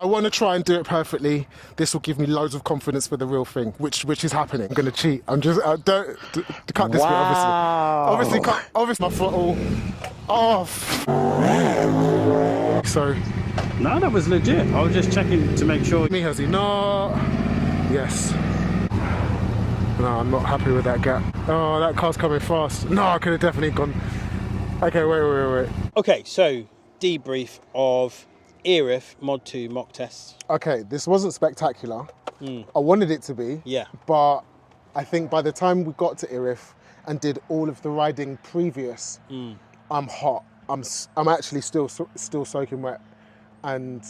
I want to try and do it perfectly. This will give me loads of confidence for the real thing, which is happening. I'm going to cheat. I'm just don't cut this bit, obviously. Obviously my throttle off. So no, that was legit. I was just checking to make sure. Me, has he not? Yes. No, I'm not happy with that gap. Oh, that car's coming fast. No, I could have definitely gone. Okay, wait. Okay, so debrief of Erith Mod 2 mock tests. Okay, this wasn't spectacular. I wanted it to be. Yeah. But I think by the time we got to Erith and did all of the riding previous, I'm hot. I'm actually still soaking wet, and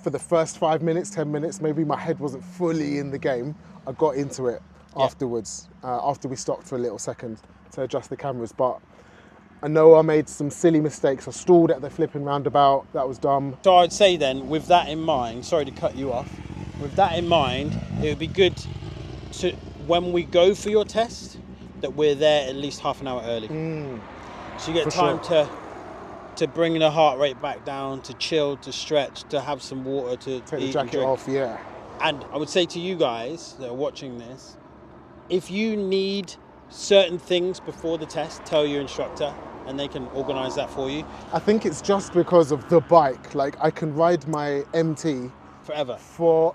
for the first 5 minutes, 10 minutes, maybe my head wasn't fully in the game. I got into it afterwards, after we stopped for a little second to adjust the cameras. But I know I made some silly mistakes. I stalled at the flipping roundabout. That was dumb. So I'd say then, with that in mind, sorry to cut you off, with that in mind, it would be good to, when we go for your test, that we're there at least half an hour early. So you get time to bring the heart rate back down, to chill, to stretch, to have some water, to take eat the jacket and off, yeah. And I would say to you guys that are watching this, if you need certain things before the test, tell your instructor and they can organise that for you. I think it's just because of the bike. Like, I can ride my MT forever for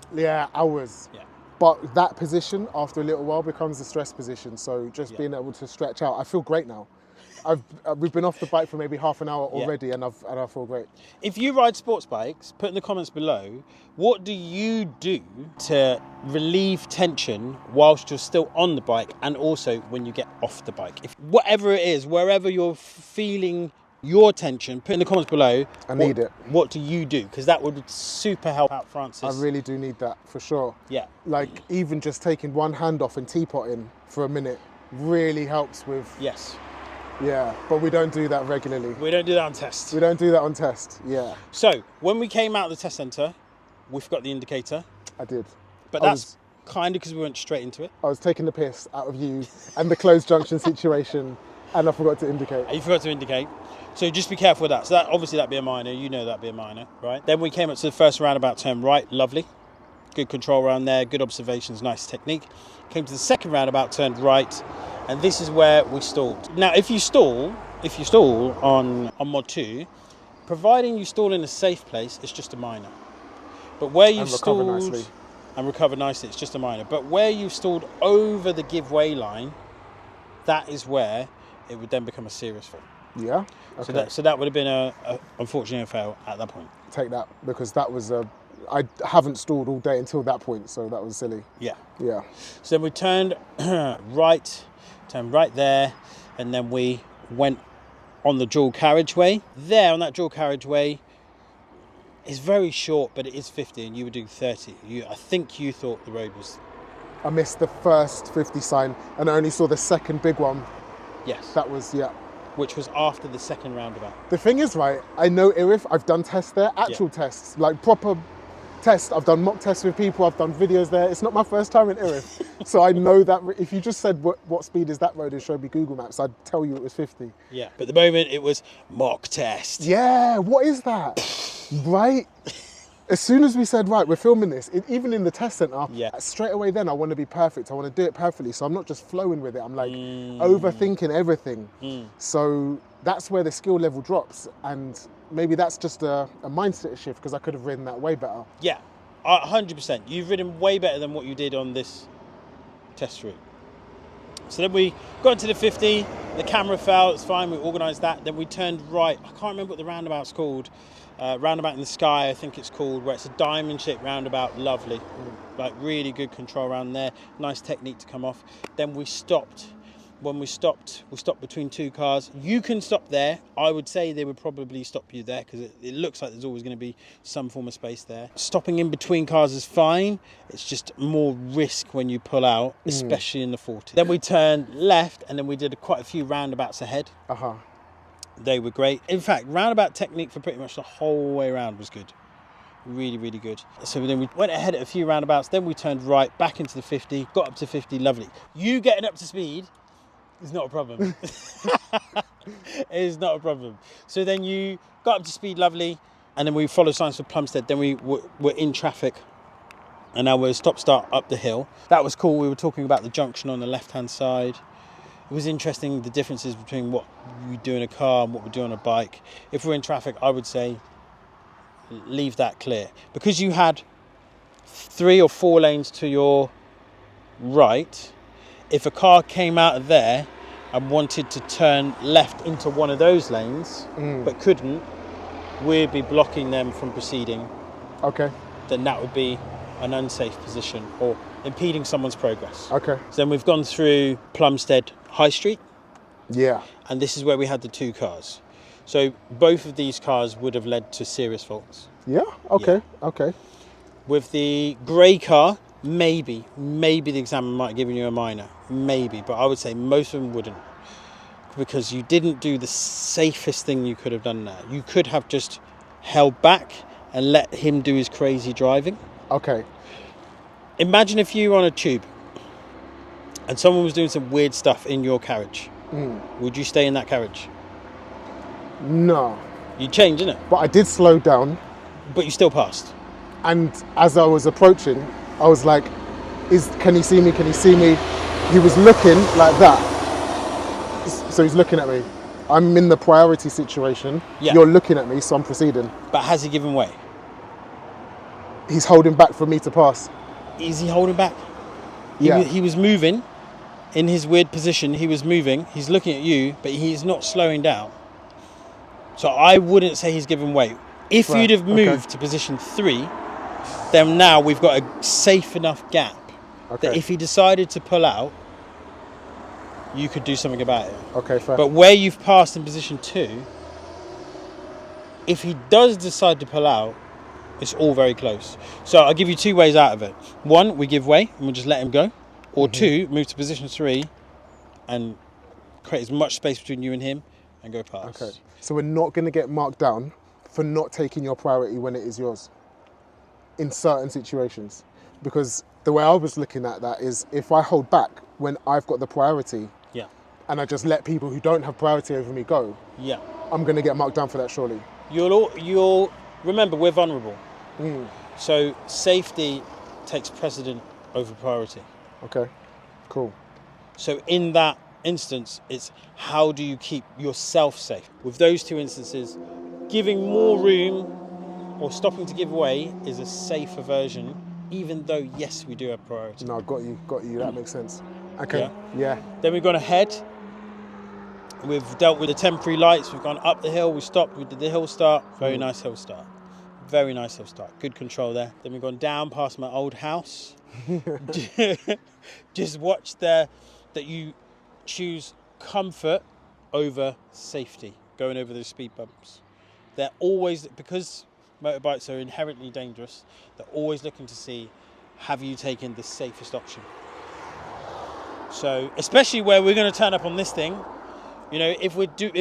hours. Yeah. But that position, after a little while, becomes a stress position. So just being able to stretch out, I feel great now. We've been off the bike for maybe half an hour already, and I feel great. If you ride sports bikes, put in the comments below, what do you do to relieve tension whilst you're still on the bike, and also when you get off the bike? If whatever it is, wherever you're feeling your tension, put in the comments below. I need it. What do you do? Because that would super help out Francis. I really do need that, for sure. Yeah. Like, even just taking one hand off and teapotting for a minute really helps with... Yes. Yeah, but we don't do that regularly. We don't do that on test. We don't do that on test, yeah. So, when we came out of the test centre, we forgot the indicator. I did. But that's kind of because we went straight into it. I was taking the piss out of you and the closed junction situation, and I forgot to indicate. You forgot to indicate. So just be careful with that. So that obviously that'd be a minor. You know that'd be a minor, right? Then we came up to the first roundabout turn right. Lovely. Good control around there. Good observations. Nice technique. Came to the second roundabout, turned right. And this is where we stalled. Now, if you stall on Mod 2, providing you stall in a safe place, it's just a minor. But where you've stalled and recover nicely, it's just a minor. But where you've stalled over the give way line, that is where it would then become a serious fault. Yeah. Okay. So that would have been unfortunately a fail at that point. Take that, because that was I haven't stalled all day until that point, so that was silly. Yeah. Yeah. So then we turned right there, and then we went on the dual carriageway. There on that dual carriageway is very short, but it is 50, and you were doing 30. I think you thought the road was... I missed the first 50 sign, and I only saw the second big one. Yes. That was, Which was after the second roundabout. The thing is, right, I know Erith, I've done tests there, actual tests, like proper tests. I've done mock tests with people, I've done videos there. It's not my first time in Erith. So I know that if you just said what speed is that road and showed me Google Maps, I'd tell you it was 50. Yeah, but at the moment it was mock test. Yeah, what is that? Right? As soon as we said, right, we're filming this, even in the test centre, straight away then I want to be perfect. I want to do it perfectly. So I'm not just flowing with it. I'm like overthinking everything. So that's where the skill level drops. And maybe that's just a mindset shift, because I could have ridden that way better. Yeah, 100%. You've ridden way better than what you did on this test route. So then we got into the 50, the camera fell, it's fine, we organised that. Then we turned right. I can't remember what the roundabout's called. Roundabout in the Sky, I think it's called, where it's a diamond-shaped roundabout. Lovely. Like, really good control around there. Nice technique to come off. Then we stopped. When we stopped between two cars. You can stop there. I would say they would probably stop you there, because it looks like there's always going to be some form of space there. Stopping in between cars is fine. It's just more risk when you pull out, especially in the 40. Then we turned left, and then we did quite a few roundabouts ahead. They were great. In fact, roundabout technique for pretty much the whole way around was good. Really, really good. So then we went ahead at a few roundabouts. Then we turned right, back into the 50, got up to 50, lovely. You getting up to speed is not a problem. It is not a problem. So then you got up to speed, lovely. and then we followed signs for Plumstead. Then we were in traffic, and now we're stop-start up the hill. That was cool. We were talking about the junction on the left-hand side. It was interesting, the differences between what we do in a car and what we do on a bike. If we're in traffic, I would say leave that clear. Because you had 3 or 4 lanes to your right, if a car came out of there and wanted to turn left into one of those lanes, but couldn't, we'd be blocking them from proceeding. Okay. Then that would be an unsafe position or impeding someone's progress. Okay. So then we've gone through Plumstead High Street. Yeah. And this is where we had the 2 cars. So both of these cars would have led to serious faults. Yeah. Okay. Yeah. Okay. With the grey car, maybe the examiner might have given you a minor. Maybe. But I would say most of them wouldn't. Because you didn't do the safest thing you could have done there. You could have just held back and let him do his crazy driving. Okay. Imagine if you were on a tube and someone was doing some weird stuff in your carriage. Would you stay in that carriage? No. You'd change, innit? But I did slow down. But you still passed. And as I was approaching, I was like, can he see me? Can he see me? He was looking like that. So he's looking at me. I'm in the priority situation. Yeah. You're looking at me, so I'm proceeding. But has he given way? He's holding back for me to pass. Is he holding back? Yeah. He was moving in his weird position. He was moving. He's looking at you, but he's not slowing down. So I wouldn't say he's given way. If Right. you'd have moved to position 3, then now we've got a safe enough gap that if he decided to pull out, you could do something about it. Okay, fair. But where you've passed in position 2, if he does decide to pull out, it's all very close. So I'll give you 2 ways out of it. 1, we give way and we'll just let him go. Or 2, move to position 3 and create as much space between you and him and go past. Okay. So we're not going to get marked down for not taking your priority when it is yours in certain situations. Because the way I was looking at that is if I hold back when I've got the priority and I just let people who don't have priority over me go, I'm going to get marked down for that, surely. You'll remember, we're vulnerable. So safety takes precedent over priority. Okay, cool. So in that instance, it's how do you keep yourself safe? With those 2 instances, giving more room or stopping to give way is a safer version, even though, yes, we do have priority. No, got you, that makes sense. Okay, yeah. Then we've gone ahead. We've dealt with the temporary lights. We've gone up the hill. We stopped. We did the hill start. Very nice hill start. Very nice hill start. Good control there. Then we've gone down past my old house. Just watch that you choose comfort over safety, going over those speed bumps. They're always, because motorbikes are inherently dangerous, they're always looking to see, have you taken the safest option? So, especially where we're going to turn up on this thing, you know, if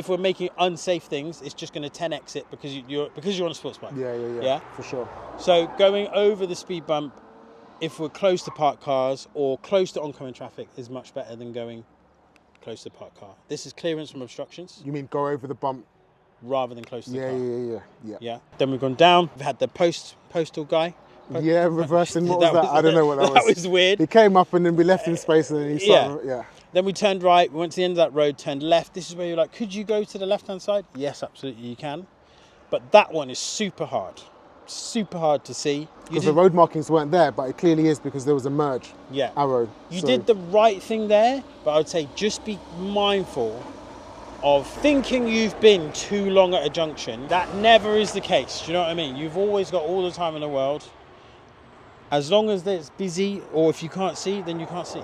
we're making unsafe things, it's just going to 10x it because you're on a sports bike. Yeah, for sure. So going over the speed bump, if we're close to parked cars or close to oncoming traffic, is much better than going close to parked car. This is clearance from obstructions. You mean go over the bump? Rather than close to the car. Yeah. Then we've gone down. We've had the postal guy. Yeah, reversing. What was that? I don't know what that was. That was weird. He came up and then we left him space and then he started, Then we turned right, we went to the end of that road, turned left. This is where you're like, could you go to the left-hand side? Yes, absolutely you can. But that one is super hard to see. Because the road markings weren't there, but it clearly is because there was a merge arrow. You did the right thing there, but I would say just be mindful of thinking you've been too long at a junction. That never is the case, do you know what I mean? You've always got all the time in the world. As long as it's busy, or if you can't see, then you can't see.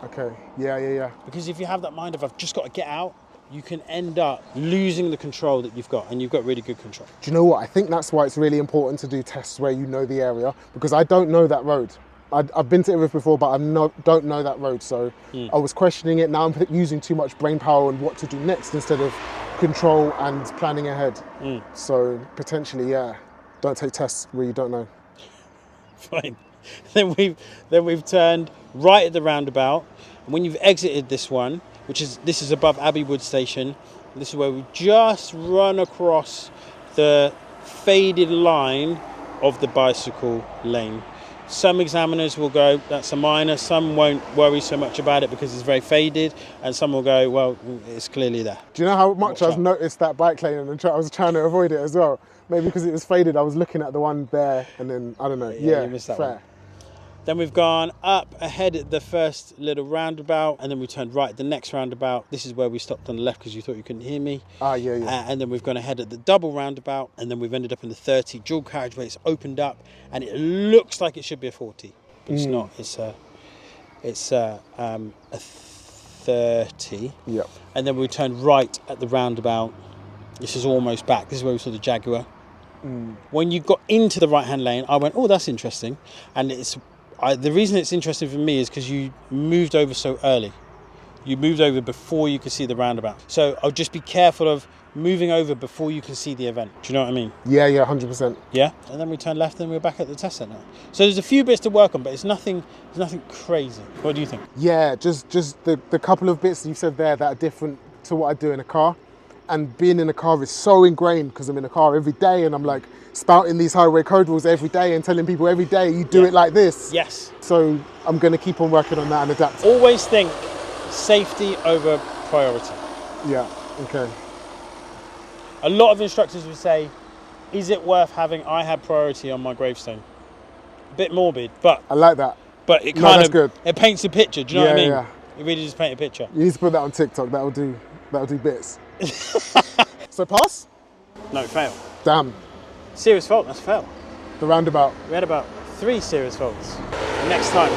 Okay, yeah. Because if you have that mind of, I've just got to get out, you can end up losing the control that you've got, and you've got really good control. Do you know what? I think that's why it's really important to do tests where you know the area, because I don't know that road. I've been to Erith before, but I don't know that road, so I was questioning it. Now I'm using too much brain power on what to do next instead of control and planning ahead. So potentially, don't take tests where you don't know. Fine. Then we've turned right at the roundabout, and when you've exited this one, this is above Abbey Wood Station, this is where we just run across the faded line of the bicycle lane. Some examiners will go, that's a minor. Some won't worry so much about it because it's very faded, and some will go, well, it's clearly there. Do you know how much I've noticed that bike lane and I was trying to avoid it as well? Maybe because it was faded, I was looking at the one there and then, I don't know. Yeah, you missed that fair. one. Then we've gone up ahead at the first little roundabout, and then we turned right at the next roundabout. This is where we stopped on the left because you thought you couldn't hear me. Ah, yeah. And then we've gone ahead at the double roundabout, and then we've ended up in the 30. Dual carriageway, it's opened up, and it looks like it should be a 40, but it's not. It's a 30. Yep. And then we turned right at the roundabout. This is almost back. This is where we saw the Jaguar. When you got into the right-hand lane, I went, oh, that's interesting. And the reason it's interesting for me is because you moved over so early. You moved over before you could see the roundabout. So I'll just be careful of moving over before you can see the event. Do you know what I mean? Yeah, 100%. Yeah. And then we turned left and we're back at the test centre. So there's a few bits to work on, but it's nothing crazy. What do you think? Yeah, just the couple of bits you said there that are different to what I do in a car. And being in a car is so ingrained because I'm in a car every day and I'm like spouting these highway code rules every day and telling people every day you do it like this. Yes. So I'm going to keep on working on that and adapt. Always think safety over priority. Yeah, okay. A lot of instructors would say, is it worth having I had priority on my gravestone? A bit morbid, but I like that. But it that's good. It paints a picture, do you know what I mean? Yeah. It really just paints a picture. You need to put that on TikTok, that'll do bits. So pass? No, fail. Damn. Serious fault, that's fail. The roundabout. We had about 3 serious faults. Next time.